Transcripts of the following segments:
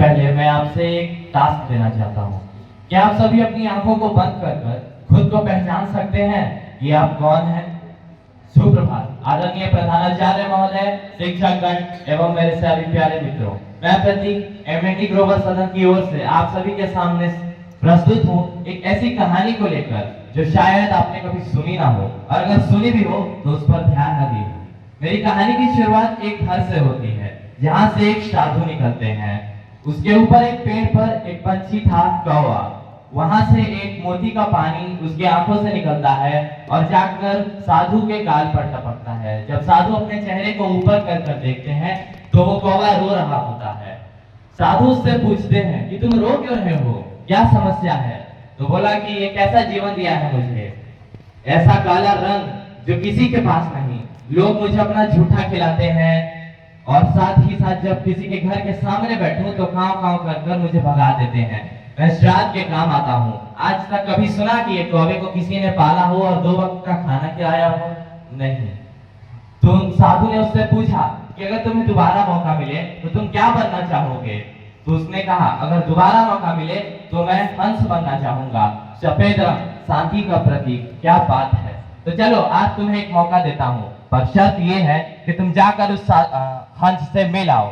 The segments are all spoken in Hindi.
पहले मैं आपसे एक टास्क देना चाहता हूँ। क्या आप सभी अपनी आंखों को बंद कर कर खुद को पहचान सकते हैं कि आप कौन हैं? सुप्रभात आदरणीय प्रधानाचार्य महोदय, शिक्षकगण एवं मेरे सभी प्यारे मित्रों, मैं प्रतीक एमएनडी ग्लोबल सदन की ओर से आप सभी के सामने प्रस्तुत हूँ एक ऐसी कहानी को लेकर जो शायद आपने कभी सुनी ना हो, और अगर सुनी भी हो तो उस पर ध्यान न दिए। मेरी कहानी की शुरुआत एक घर से होती है जहाँ से एक साधु निकलते हैं। उसके ऊपर एक पेड़ पर एक पंछी था, कौवा। वहां से एक मोती का पानी उसकी आंखों से निकलता है और जाकर साधु के गाल पर टपकता है। जब साधु अपने चेहरे को ऊपर कर कर देखते हैं तो वो कौवा रो रहा होता है। साधु उससे पूछते हैं कि तुम रो क्यों रहे हो, क्या समस्या है? तो बोला कि ये कैसा जीवन दिया है मुझे, ऐसा काला रंग जो किसी के पास नहीं। लोग मुझे अपना झूठा खिलाते हैं और साथ ही साथ जब किसी के घर के सामने बैठूं तो कांव कांव कर कर मुझे भगा देते हैं। मैं श्राद्ध के काम आता हूँ। आज तक कभी सुना कि एक कौवे को किसी ने पाला हो और 2 वक्त का खाना खिलाया हो? नहीं। तो साधु ने उससे पूछा कि अगर तुम्हें दोबारा मौका मिले तो तुम क्या बनना चाहोगे? तो उसने कहा, अगर दोबारा मौका मिले तो मैं हंस बनना चाहूंगा, सफेद रंग, शांति का प्रतीक। क्या बात है! तो चलो आज तुम्हें एक मौका देता हूँ, पर शर्त ये है कि तुम जाकर उस हंस से मिल आओ।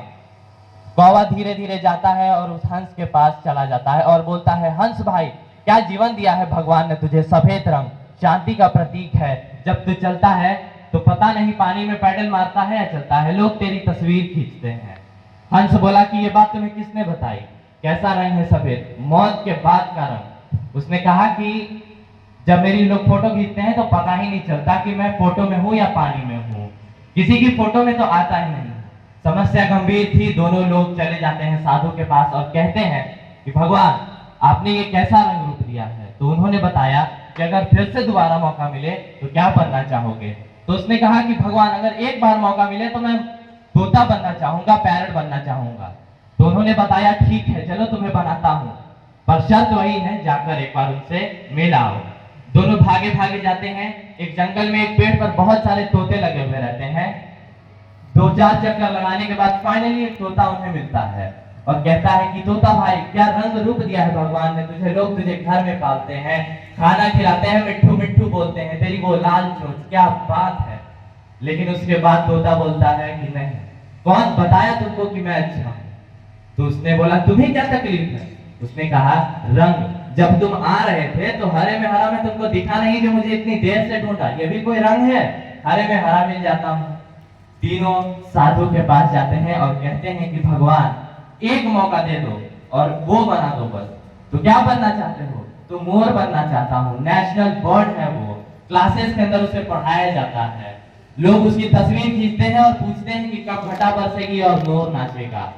कौवा धीरे धीरे जाता है और उस हंस के पास चला जाता है और बोलता है, हंस भाई, क्या जीवन दिया है भगवान ने तुझे, सफेद रंग, शांति का प्रतीक है। जब तू चलता है तो पता नहीं पानी में पैडल मारता है या चलता है, लोग तेरी तस्वीर खींचते हैं। हंस बोला कि ये बात तुम्हें किसने बताई, कैसा रंग है सफेद? मौत के बाद का रंग। उसने कहा कि जब मेरी लोग फोटो खींचते हैं तो पता ही नहीं चलता कि मैं फोटो में हूं या पानी में हूं, किसी की फोटो में तो आता ही नहीं। समस्या गंभीर थी। दोनों लोग चले जाते हैं साधु के पास और कहते हैं कि भगवान, आपने ये कैसा रंग रूप दिया है? तो उन्होंने बताया कि अगर फिर से दोबारा मौका मिले तो क्या बनना चाहोगे? तो उसने कहा कि भगवान, अगर एक बार मौका मिले तो मैं तोता बनना चाहूंगा, पैरट बनना चाहूंगा। तो उन्होंने बताया, ठीक है चलो तुम्हें बनाता हूं, पर शर्त वही है, जाकर एक बार उनसे मिल आओ। दोनों भागे भागे जाते हैं। एक जंगल में एक पेड़ पर बहुत सारे तोते लगे हुए रहते हैं। 2-4 चक्कर लगाने के बाद फाइनली एक तोता उन्हें मिलता है और कहता है कि तोता भाई, क्या रंग रूप दिया है भगवान ने तुझे, लोग तुझे घर में पालते हैं, खाना खिलाते हैं, मिट्ठू मिट्ठू बोलते हैं, तेरी वो लाल चोंच, क्या बात है। लेकिन उसके बाद तोता बोलता है कि नहीं, कौन बताया तुमको कि मैं अच्छा हूं? तो उसने बोला, तुम्हें क्या तकलीफ है? उसने कहा, रंग, जब तुम आ रहे थे तो हरे में हरा में तुमको दिखा नहीं जो मुझे इतनी देर से ढूंढा, ये भी कोई रंग है? हरे में हरा मिल जाता हूं। तीनों साधु के पास जाते हैं और कहते हैं कि भगवान, एक मौका दे दो और वो बना दो बस। तो क्या बनना चाहते हो? तो मोर बनना चाहता हूँ, नेशनल बर्ड है वो, क्लासेस के अंदर उसे पढ़ाया जाता है, लोग उसकी तस्वीर खींचते हैं और पूछते हैं कि कब घटा बरसेगी और मोर नाचेगा।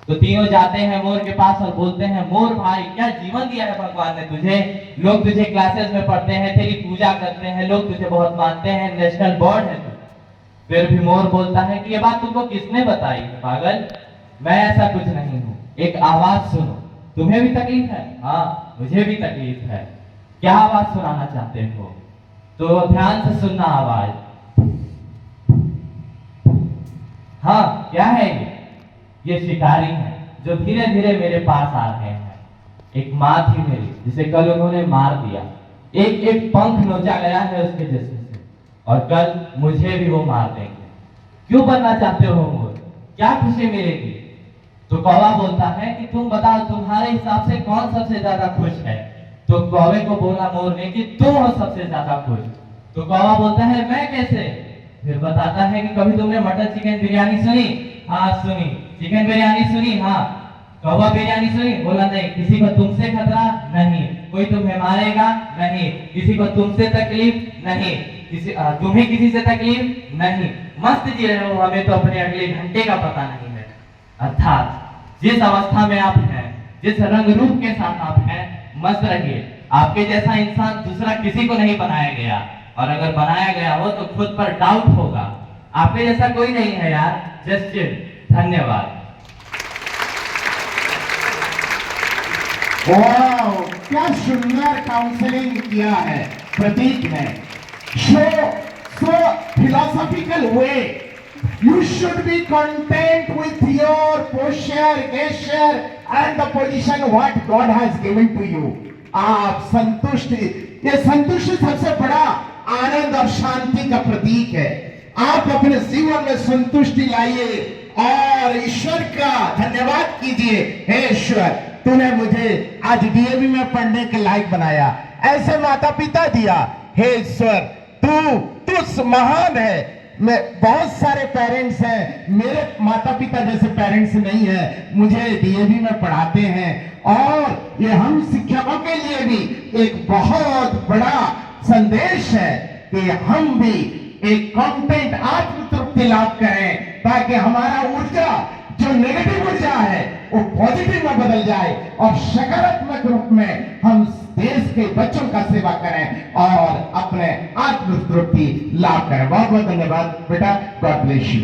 तो तीनों जाते हैं मोर के पास और बोलते हैं, मोर भाई, क्या जीवन दिया है भगवान ने तुझे, लोग तुझे क्लासेस में पढ़ते हैं, तेरी पूजा करते हैं, लोग तुझे बहुत मानते हैं, नेशनल बर्ड है तू। फिर भी मोर बोलता है कि ये बात तुमको किसने बताई पागल, मैं ऐसा कुछ नहीं हूं। एक आवाज सुनो, तुम्हें भी तकलीफ है? हाँ मुझे भी तकलीफ है। क्या आवाज सुनाना चाहते हो? तो ध्यान से सुनना आवाज। हाँ क्या है ये शिकारी है जो धीरे धीरे मेरे पास आ रहे हैं। एक माँ थी मेरी जिसे कल उन्होंने मार दिया, एक एक पंख नोचा गया है उसके जिस्म से, और कल मुझे भी वो मार देंगे। क्यों बनना चाहते हो मोर, क्या खुशी मिलेगी? तो कौवा बोलता है कि तुम बताओ, तुम्हारे हिसाब से कौन सबसे ज्यादा खुश है? तो कौवे को बोला मोर ने कि तुम हो सबसे ज्यादा खुश। तो कौवा बोलता है, मैं कैसे? फिर बताता है कि कभी तुमने मटर चिकन बिरयानी सुनी? हाँ सुनी। चिकन बिरयानी सुनी? हाँ। कौवा बिरयानी सुनी? बोला नहीं। किसी को तुमसे खतरा? नहीं। कोई तुम्हें मारेगा? नहीं। किसी को तुमसे तकलीफ? नहीं। तुम्हें किसी से तकलीफ? नहीं। मस्त जी रहे हो, हमें तो अपने अगले घंटे का पता नहीं है। अर्थात जिस अवस्था में आप हैं, जिस रंग रूप के साथ आप हैं, मस्त रहिए। आपके जैसा इंसान दूसरा किसी को नहीं बनाया गया, और अगर बनाया गया हो तो खुद पर डाउट होगा। आपके जैसा कोई नहीं है यार, जस्ट चिल। धन्यवाद। वाह, क्या सुंदर काउंसलिंग किया है प्रतीक ने। So philosophical way You should be content with your posture, gesture and the position what God has given to you. आप संतुष्ट, ये संतुष्टि सबसे बड़ा आनंद और शांति का प्रतीक है। आप अपने जीवन में संतुष्टि लाइए और ईश्वर का धन्यवाद कीजिए। हे ईश्वर, तूने मुझे आज डीएवी में पढ़ने के लायक बनाया, ऐसे माता पिता दिया। हे ईश्वर, तू महान है। मैं, बहुत सारे पेरेंट्स हैं, मेरे माता पिता जैसे पेरेंट्स नहीं है, मुझे डीएवी में पढ़ाते हैं और ये हम शिक्षकों के लिए भी एक बहुत बड़ा संदेश है कि हम भी एक कंटेंट आत्म तृप्ति लाभ करें, ताकि हमारा ऊर्जा जो नेगेटिव ऊर्जा है वो पॉजिटिव में बदल जाए और सकारात्मक रूप में हम देश के बच्चों का सेवा करें और अपने आत्म तृप्ति लाभ करें। बहुत बहुत धन्यवाद बेटा, गॉड ब्लेस यू।